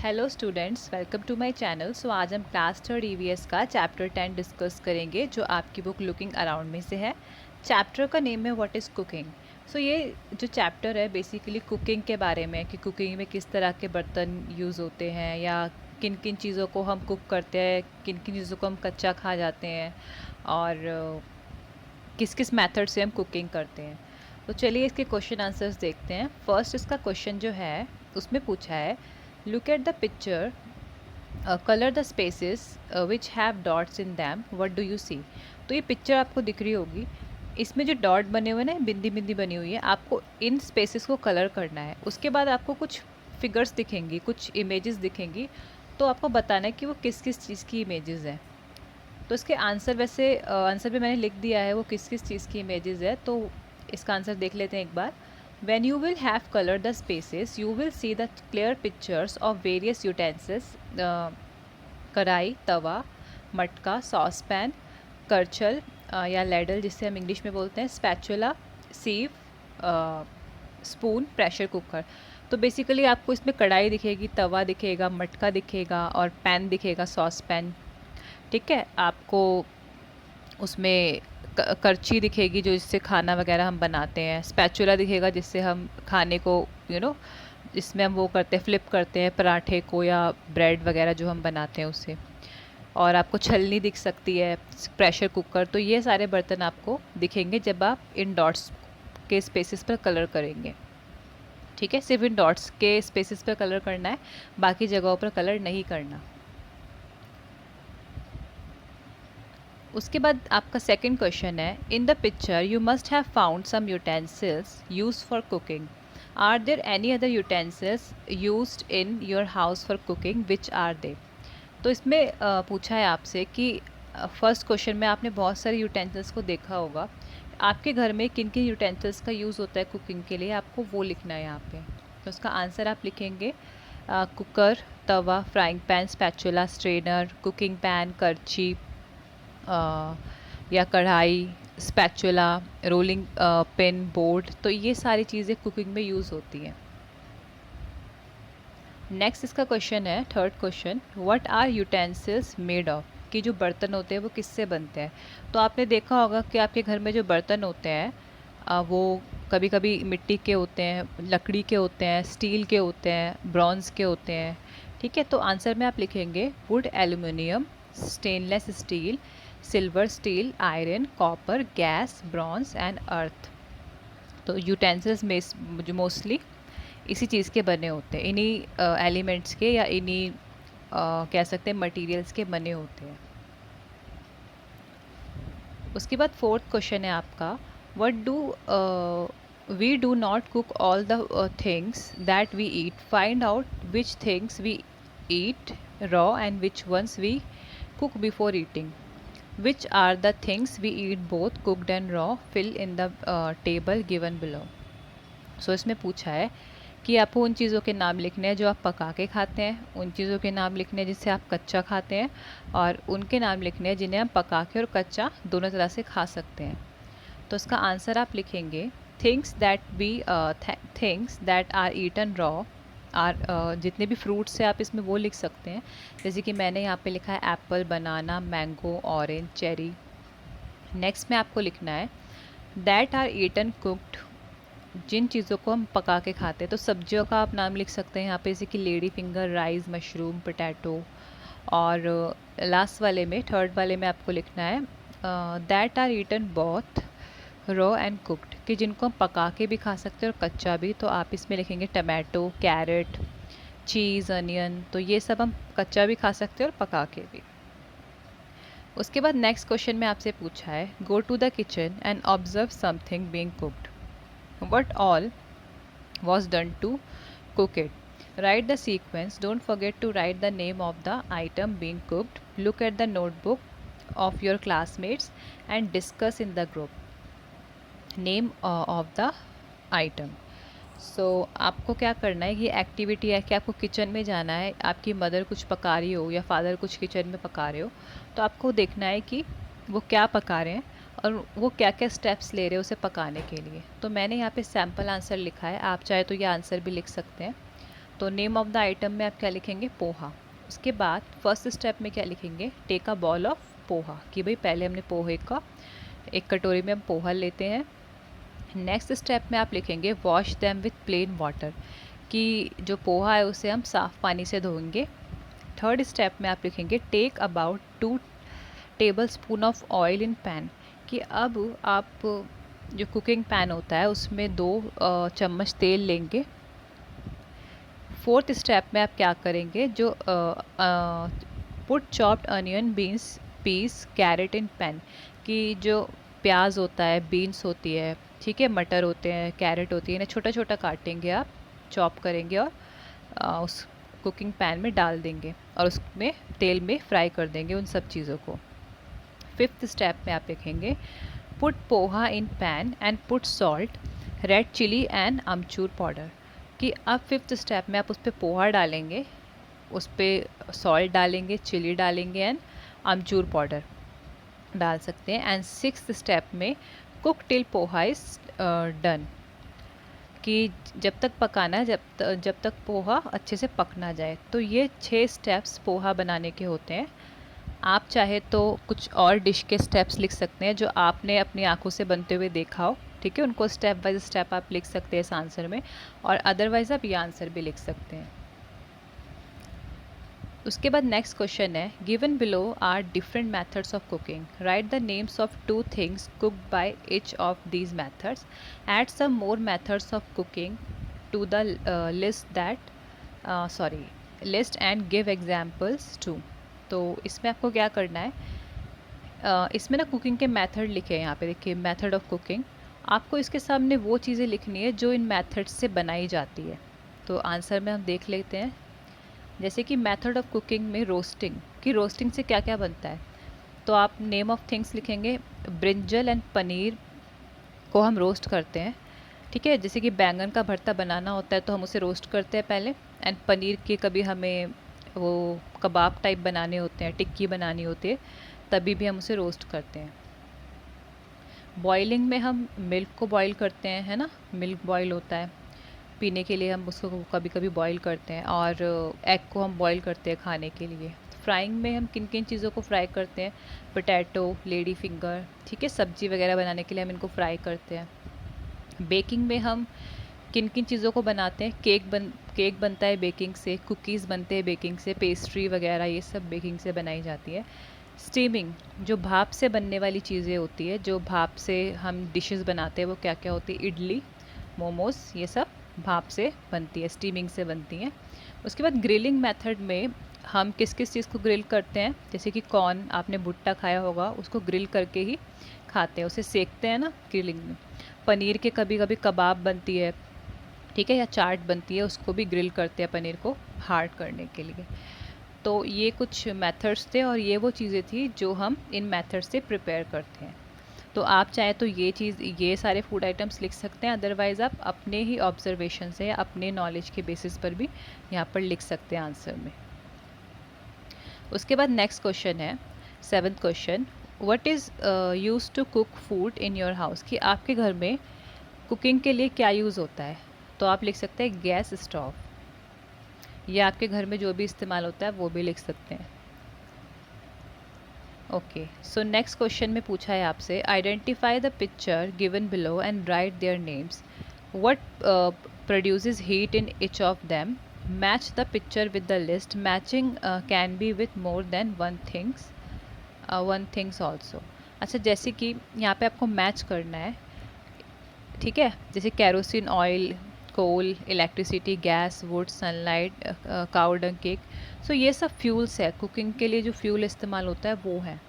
Hello students, welcome to my channel. So आज हम class third EVS का chapter 10 discuss करेंगे जो आपकी बुक लुकिंग अराउंड में से है। चैप्टर का नेम है व्हाट इज़ कुकिंग। सो ये जो चैप्टर है बेसिकली कुकिंग के बारे में कि कुकिंग में किस तरह के बर्तन यूज़ होते हैं या किन किन चीज़ों को हम कुक करते हैं, किन किन चीज़ों को हम कच्चा खा जाते हैं और किस किस मेथड से हम कुकिंग करते हैं। तो चलिए इसके क्वेश्चन आंसर्स देखते हैं। फर्स्ट इसका क्वेश्चन जो है उसमें पूछा है, look at the picture, colour the spaces which have dots in them, what do you see. तो ये पिक्चर आपको दिख रही होगी, इसमें जो डॉट बने हुए ना, बिंदी बिंदी बनी हुई है, आपको इन स्पेसेस को कलर करना है। उसके बाद आपको कुछ फिगर्स दिखेंगी, कुछ इमेजेस दिखेंगी, तो आपको बताना है कि वो किस किस चीज़ की इमेजेस हैं। तो इसके आंसर वैसे आंसर पे मैंने लिख दिया है वो किस किस चीज़ की इमेजेस है, तो इसका आंसर देख लेते हैं एक बार। When you will have colored the spaces, you will see the clear pictures of various utensils, कढ़ाई, तवा, मटका, सॉसपैन, करछल या लैडल जिसे हम इंग्लिश में बोलते हैं, स्पैचुला, सीव, स्पून, प्रेशर कुकर। तो बेसिकली आपको इसमें कढ़ाई दिखेगी, तवा दिखेगा, मटका दिखेगा और पैन दिखेगा, सॉस पैन। ठीक है, आपको उसमें करछी दिखेगी जो जिससे खाना वगैरह हम बनाते हैं, स्पैचुला दिखेगा जिससे हम खाने को जिसमें हम वो करते हैं, फ्लिप करते हैं पराठे को या ब्रेड वगैरह जो हम बनाते हैं उसे। और आपको छलनी दिख सकती है, प्रेशर कुकर। तो ये सारे बर्तन आपको दिखेंगे जब आप इन डॉट्स के स्पेसेस पर कलर करेंगे। ठीक है, सिर्फ इन डॉट्स के स्पेसेस पर कलर करना है, बाकी जगहों पर कलर नहीं करना। उसके बाद आपका सेकंड क्वेश्चन है, in the picture you must have found some utensils use for cooking, are there any other utensils used in your house for cooking, which are they. तो इसमें पूछा है आपसे कि फर्स्ट क्वेश्चन में आपने बहुत सारे यूटेंसिल्स को देखा होगा, आपके घर में किन किन यूटेंसिल्स का यूज़ होता है कुकिंग के लिए, आपको वो लिखना है यहाँ पे। तो उसका आंसर आप लिखेंगे कुकर, तवा, frying pan, spatula, strainer, cooking pan, करछी या कढ़ाई, स्पैचुला, रोलिंग पिन, बोर्ड। तो ये सारी चीज़ें कुकिंग में यूज़ होती हैं। नेक्स्ट इसका क्वेश्चन है third question, what are utensils made of, कि जो बर्तन होते हैं वो किससे बनते हैं। तो आपने देखा होगा कि आपके घर में जो बर्तन होते हैं वो कभी कभी मिट्टी के होते हैं, लकड़ी के होते हैं, स्टील के होते हैं, ब्रॉन्ज के होते हैं। ठीक है, तो आंसर में आप लिखेंगे would, aluminium, stainless steel, silver, steel, iron, copper, gas, bronze and earth. तो यूटेंसिल्स में जो मोस्टली इसी चीज़ के बने होते हैं, इन्हीं एलिमेंट्स के या इन्हीं कह सकते हैं मटेरियल्स के बने होते हैं। उसके बाद फोर्थ क्वेश्चन है आपका, what do we do not cook all the things that we eat, find out which things we eat raw and which ones we cook before eating, which are the things we eat both cooked and raw, fill in the table given below. So इसमें पूछा है कि आपको उन चीज़ों के नाम लिखने हैं जो आप पका के खाते हैं, उन चीज़ों के नाम लिखने हैं जिसे आप कच्चा खाते हैं, और उनके नाम लिखने हैं जिन्हें हम पका के और कच्चा दोनों तरह से खा सकते हैं। तो इसका आंसर आप लिखेंगे things that are eaten raw are, जितने भी फ्रूट्स हैं आप इसमें वो लिख सकते हैं, जैसे कि मैंने यहाँ पे लिखा है एप्पल, बनाना, मैंगो, ऑरेंज, चेरी। नेक्स्ट में आपको लिखना है दैट आर ईटन कुक्ड, जिन चीज़ों को हम पका के खाते हैं। तो सब्जियों का आप नाम लिख सकते हैं यहाँ पे, जैसे कि lady finger, rice, mushroom, potato. और लास्ट वाले में, थर्ड वाले में आपको लिखना है that are eaten both raw and cooked, कि जिनको हम पका के भी खा सकते हैं और कच्चा भी। तो आप इसमें लिखेंगे टमाटो, कैरेट, चीज़, अनियन। तो ये सब हम कच्चा भी खा सकते हैं और पका के भी। उसके बाद नेक्स्ट क्वेश्चन में आपसे पूछा है, go to the kitchen and observe something being cooked, what all was done to cook it, write the sequence, don't forget to write the name of the item being cooked, look at the notebook of your classmates and discuss in the group name of the item। सो आपको क्या करना है, ये activity है कि आपको kitchen में जाना है, आपकी मदर कुछ पका रही हो या फादर कुछ किचन में पका रहे हो, तो आपको देखना है कि वो क्या पका रहे हैं और वो क्या क्या स्टेप्स ले रहे हैं उसे पकाने के लिए। तो मैंने यहाँ पे सैम्पल आंसर लिखा है, आप चाहे तो ये आंसर भी लिख सकते हैं। तो नेम ऑफ द आइटम में आप क्या लिखेंगे, पोहा। उसके बाद फर्स्ट स्टेप में क्या लिखेंगे, take a bowl of poha, कि भाई पहले हमने पोहे का एक कटोरी में हम पोहा लेते हैं। नेक्स्ट स्टेप में आप लिखेंगे wash them with plain water, कि जो पोहा है उसे हम साफ़ पानी से धोएंगे। थर्ड स्टेप में आप लिखेंगे take about 2 tablespoon of oil in pan, कि अब आप जो कुकिंग पैन होता है उसमें 2 चम्मच तेल लेंगे। फोर्थ स्टेप में आप क्या करेंगे, जो put chopped onion, beans, peas, carrot in pan, कि जो प्याज होता है, बीन्स होती है, ठीक है, मटर होते हैं, कैरेट होती है, इन्हें छोटा छोटा काटेंगे आप, चॉप करेंगे और उस कुकिंग पैन में डाल देंगे और उसमें तेल में फ्राई कर देंगे उन सब चीज़ों को। फिफ्थ स्टेप में आप लिखेंगे put poha in pan and put salt, red chilli and amchur powder, कि अब फिफ्थ स्टेप में आप उस पर पोहा डालेंगे, उस पर सॉल्ट डालेंगे, चिली डालेंगे एंड अमचूर पाउडर डाल सकते हैं। एंड सिक्स्थ स्टेप में cook till poha is done, कि जब तक पकाना है, जब तक पोहा अच्छे से पक ना जाए। तो ये 6 स्टेप्स पोहा बनाने के होते हैं। आप चाहे तो कुछ और डिश के स्टेप्स लिख सकते हैं जो आपने अपनी आंखों से बनते हुए देखा हो, ठीक है, उनको स्टेप बाय स्टेप आप लिख सकते हैं इस आंसर में, और अदरवाइज़ आप ये आंसर भी लिख सकते हैं। उसके बाद नेक्स्ट क्वेश्चन है, given below are different methods of cooking, write the names of 2 things cooked by each of these methods, add some more methods of cooking to the list and give examples too. तो इसमें आपको क्या करना है, इसमें ना cooking के method लिखे हैं यहाँ पे, देखिए मेथड ऑफ कुकिंग, आपको इसके सामने वो चीज़ें लिखनी है जो इन मेथड्स से बनाई जाती है। तो आंसर में हम देख लेते हैं, जैसे कि मेथड ऑफ कुकिंग में रोस्टिंग, कि रोस्टिंग से क्या क्या बनता है, तो आप नेम ऑफ थिंग्स लिखेंगे, ब्रिंजल एंड पनीर को हम रोस्ट करते हैं, ठीक है, जैसे कि बैंगन का भरता बनाना होता है तो हम उसे रोस्ट करते हैं पहले, एंड पनीर के कभी हमें वो कबाब टाइप बनाने होते हैं, टिक्की बनानी होती है, तभी भी हम उसे रोस्ट करते हैं। बॉइलिंग में हम मिल्क को बॉईल करते हैं, है ना, मिल्क बॉईल होता है पीने के लिए, हम उसको कभी कभी बॉईल करते हैं, और एग को हम बॉईल करते हैं खाने के लिए। फ्राइंग में हम किन किन चीज़ों को फ्राई करते हैं, पोटैटो, लेडी फिंगर, ठीक है, सब्जी वगैरह बनाने के लिए हम इनको फ्राई करते हैं। बेकिंग में हम किन किन चीज़ों को बनाते हैं, केक बनता है बेकिंग से, कुकीज़ बनते हैं बेकिंग से, पेस्ट्री वगैरह ये सब बेकिंग से बनाई जाती है। स्टीमिंग, जो भाप से बनने वाली चीज़ें होती है, जो भाप से हम डिशेस बनाते हैं, वो क्या क्या होती है, इडली, मोमोज, ये सब भाप से बनती है, स्टीमिंग से बनती हैं। उसके बाद ग्रिलिंग मेथड में हम किस किस चीज़ को ग्रिल करते हैं, जैसे कि कॉर्न, आपने भुट्टा खाया होगा, उसको ग्रिल करके ही खाते हैं, उसे सेकते हैं ना ग्रिलिंग में। पनीर के कभी कभी कबाब बनती है, ठीक है, या चाट बनती है, उसको भी ग्रिल करते हैं पनीर को हार्ड करने के लिए। तो ये कुछ मेथड्स थे और ये वो चीज़ें थी जो हम इन मेथड्स से प्रिपेयर करते हैं। तो आप चाहे तो ये सारे फूड आइटम्स लिख सकते हैं, अदरवाइज़ आप अपने ही ऑब्जर्वेशन से या अपने नॉलेज के बेसिस पर भी यहाँ पर लिख सकते हैं आंसर में। उसके बाद नेक्स्ट क्वेश्चन है 7th question, what is use to cook food in your house, कि आपके घर में कुकिंग के लिए क्या यूज़ होता है। तो आप लिख सकते हैं गैस स्टोव, या आपके घर में जो भी इस्तेमाल होता है वो भी लिख सकते हैं। ओके, सो नेक्स्ट क्वेश्चन में पूछा है आपसे, identify the picture given below and right their names, what produces heat in each of them, match the picture with the list, matching can be with more than one things also. अच्छा, जैसे कि यहाँ पे आपको match करना है, ठीक है, जैसे kerosene oil, coal, electricity, gas, wood, sunlight, cow dung, cake, so ये सब फ्यूल्स है, कुकिंग के लिए जो फ्यूल इस्तेमाल होता है वो है।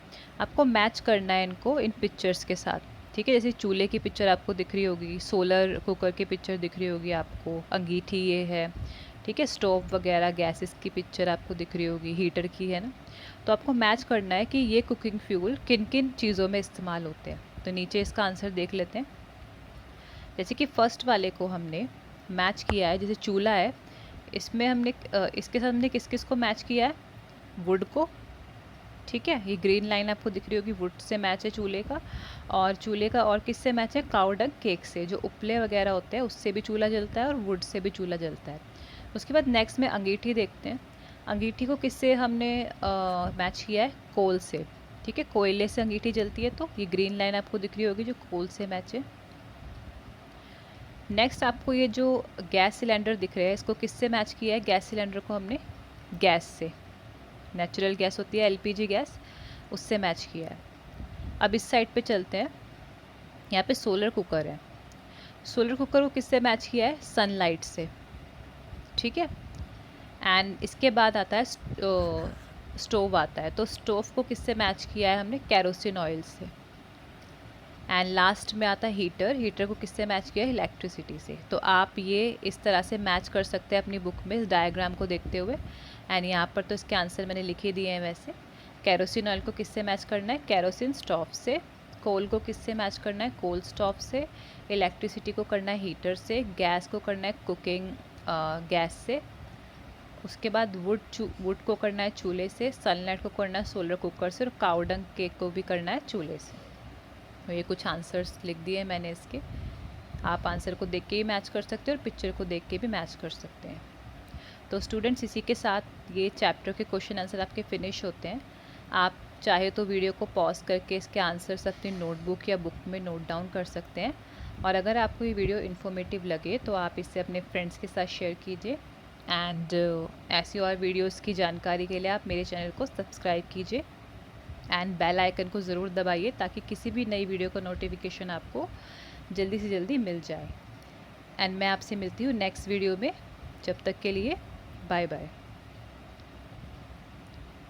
आपको मैच करना है इनको इन पिक्चर्स के साथ, ठीक है, जैसे चूल्हे की पिक्चर आपको दिख रही होगी, सोलर कुकर की पिक्चर दिख रही होगी आपको, अंगीठी ये है, ठीक है, स्टोव वगैरह गैसेस की पिक्चर आपको दिख रही होगी, हीटर की, है ना। तो आपको मैच करना है कि ये कुकिंग फ्यूल किन किन चीज़ों में इस्तेमाल होते हैं। तो नीचे इसका आंसर देख लेते हैं, जैसे कि फर्स्ट वाले को हमने मैच किया है, जैसे चूल्हा है, इसमें हमने इसके साथ हमने किस किस को मैच किया है, वुड को, ठीक है, ये ग्रीन लाइन आपको दिख रही होगी, वुड से मैच है चूल्हे का, और चूल्हे का और किससे मैच है, काऊ डंग केक से, जो उपले वगैरह होते हैं उससे भी चूल्हा जलता है और वुड से भी चूल्हा जलता है। उसके बाद नेक्स्ट में अंगीठी देखते हैं। अंगीठी को किससे हमने मैच किया है? कोल से। ठीक है, कोयले से अंगीठी जलती है, तो ये ग्रीन लाइन आपको दिख रही होगी जो कोल से मैच है। नेक्स्ट आपको ये जो गैस सिलेंडर दिख रहे हैं, इसको किससे मैच किया है? गैस सिलेंडर को हमने गैस से, नेचुरल गैस होती है एलपीजी गैस, उससे मैच किया है। अब इस साइड पे चलते हैं, यहाँ पे सोलर कुकर है। सोलर कुकर को किससे मैच किया है? सनलाइट से। ठीक है, एंड इसके बाद आता है स्टोव आता है, तो स्टोव को किससे मैच किया है हमने? कैरोसिन ऑयल से। एंड लास्ट में आता है हीटर। हीटर को किससे मैच किया है? इलेक्ट्रिसिटी से। तो आप ये इस तरह से मैच कर सकते हैं अपनी बुक में इस डायग्राम को देखते हुए। एंड यहाँ पर तो इसके आंसर मैंने लिखे दिए हैं वैसे। कैरोसिन ऑयल को किससे मैच करना है? कैरोसिन स्टोव से। कोल को किससे मैच करना है? कोल स्टोव से। इलेक्ट्रिसिटी को करना है हीटर से। गैस को करना है कुकिंग गैस से। उसके बाद वुड को करना है चूल्हे से। सनलाइट को करना है सोलर कुकर से। और काउडंग केक को भी करना है चूल्हे से। तो ये कुछ आंसर्स लिख दिए मैंने इसके। आप आंसर को देख के ही मैच कर सकते हैं और पिक्चर को देख के भी मैच कर सकते हैं। तो स्टूडेंट्स, इसी के साथ ये चैप्टर के क्वेश्चन आंसर आपके फिनिश होते हैं। आप चाहे तो वीडियो को पॉज करके इसके आंसर्स अपनी नोटबुक या बुक में नोट डाउन कर सकते हैं। और अगर आपको ये वीडियो इन्फॉर्मेटिव लगे तो आप इसे अपने फ्रेंड्स के साथ शेयर कीजिए। एंड ऐसी और वीडियोस की जानकारी के लिए आप मेरे चैनल को सब्सक्राइब कीजिए एंड बेल आइकन को ज़रूर दबाइए ताकि किसी भी नई वीडियो का नोटिफिकेशन आपको जल्दी से जल्दी मिल जाए। एंड मैं आपसे मिलती हूँ नेक्स्ट वीडियो में। जब तक के लिए बाय बाय।